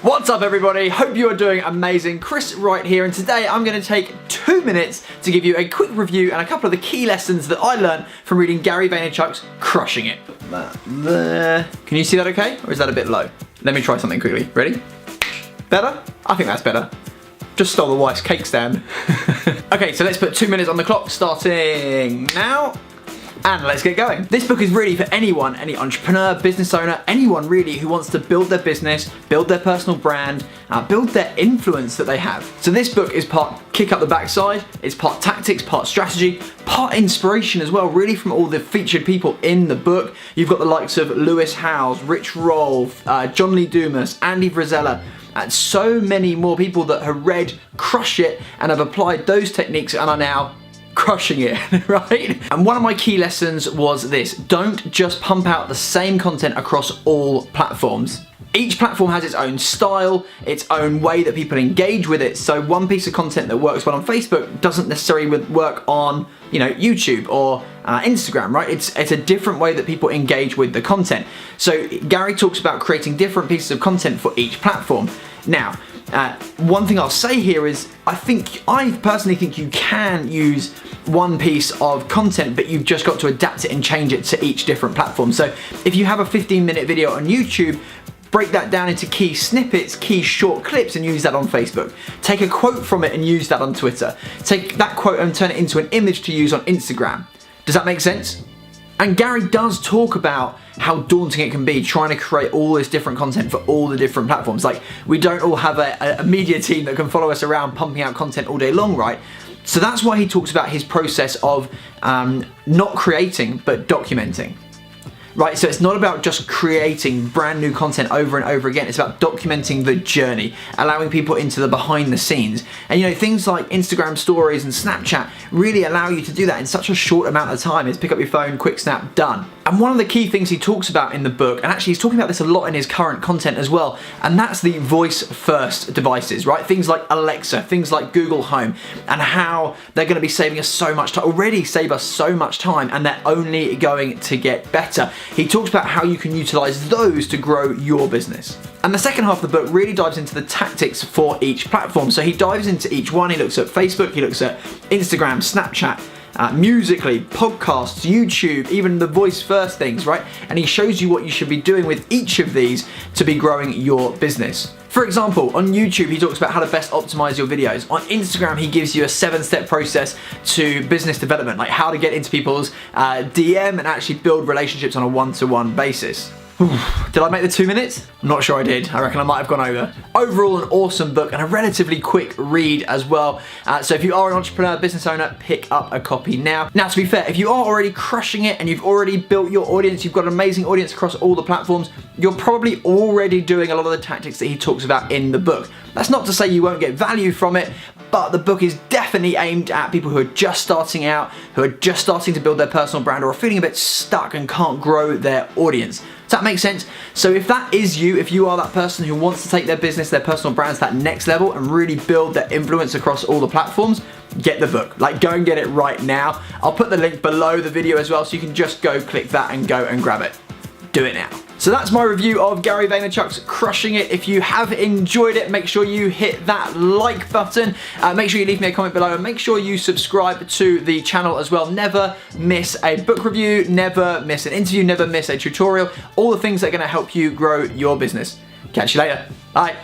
What's up everybody? Hope you are doing amazing. Chris Wright here, and today I'm going to take 2 minutes to give you a quick review and a couple of the key lessons that I learned from reading Gary Vaynerchuk's Crushing It. Can you see that okay? Or is that a bit low? Let me try something quickly. Ready? Better? I think that's better. Just stole the wife's cake stand. Okay, so let's put 2 minutes on the clock starting now. And let's get going. This book is really for anyone, any entrepreneur, business owner, anyone really who wants to build their business, build their personal brand, build their influence that they have. So this book is part kick up the backside, it's part tactics, part strategy, part inspiration as well, really from all the featured people in the book. You've got the likes of Lewis Howes, Rich Roll, John Lee Dumas, Andy Frisella, and so many more people that have read Crush It and have applied those techniques and are now crushing it, right? And one of my key lessons was this: don't just pump out the same content across all platforms. Each platform has its own style, its own way that people engage with it. So one piece of content that works well on Facebook doesn't necessarily work on, YouTube or Instagram, right? It's a different way that people engage with the content. So Gary talks about creating different pieces of content for each platform. Now, one thing I'll say here is I personally think you can use one piece of content, but you've just got to adapt it and change it to each different platform. So if you have a 15-minute video on YouTube, break that down into key snippets, key short clips, and use that on Facebook. Take a quote from it and use that on Twitter. Take that quote and turn it into an image to use on Instagram. Does that make sense? And Gary does talk about how daunting it can be trying to create all this different content for all the different platforms. Like, we don't all have a media team that can follow us around pumping out content all day long, right? So that's why he talks about his process of not creating, but documenting. Right, so it's not about just creating brand new content over and over again, it's about documenting the journey, allowing people into the behind the scenes. And things like Instagram stories and Snapchat really allow you to do that in such a short amount of time. It's pick up your phone, quick snap, done. And one of the key things he talks about in the book, and actually he's talking about this a lot in his current content as well, and that's the voice first devices, right? Things like Alexa, things like Google Home, and how they're going to be saving us so much time, already save us so much time, and they're only going to get better. He talks about how you can utilize those to grow your business. And the second half of the book really dives into the tactics for each platform. So he dives into each one. He looks at Facebook, he looks at Instagram, Snapchat, Musical.ly, podcasts, YouTube, even the voice first things, right? And he shows you what you should be doing with each of these to be growing your business. For example, on YouTube, he talks about how to best optimize your videos. On Instagram, he gives you a 7-step process to business development, like how to get into people's DM and actually build relationships on a one-to-one basis. Did I make the 2 minutes? I'm not sure I did. I reckon I might have gone over. Overall, an awesome book and a relatively quick read as well. So if you are an entrepreneur, business owner, pick up a copy now. Now, to be fair, if you are already crushing it and you've already built your audience, you've got an amazing audience across all the platforms, you're probably already doing a lot of the tactics that he talks about in the book. That's not to say you won't get value from it, but the book is definitely aimed at people who are just starting out, who are just starting to build their personal brand, or are feeling a bit stuck and can't grow their audience. Does that make sense? So if that is you, if you are that person who wants to take their business, their personal brands to that next level and really build their influence across all the platforms, get the book. Like, go and get it right now. I'll put the link below the video as well, so you can just go click that and go and grab it. Do it now. So that's my review of Gary Vaynerchuk's Crushing It. If you have enjoyed it, make sure you hit that like button. Make sure you leave me a comment below, and make sure you subscribe to the channel as well. Never miss a book review, never miss an interview, never miss a tutorial. All the things that are going to help you grow your business. Catch you later. Bye.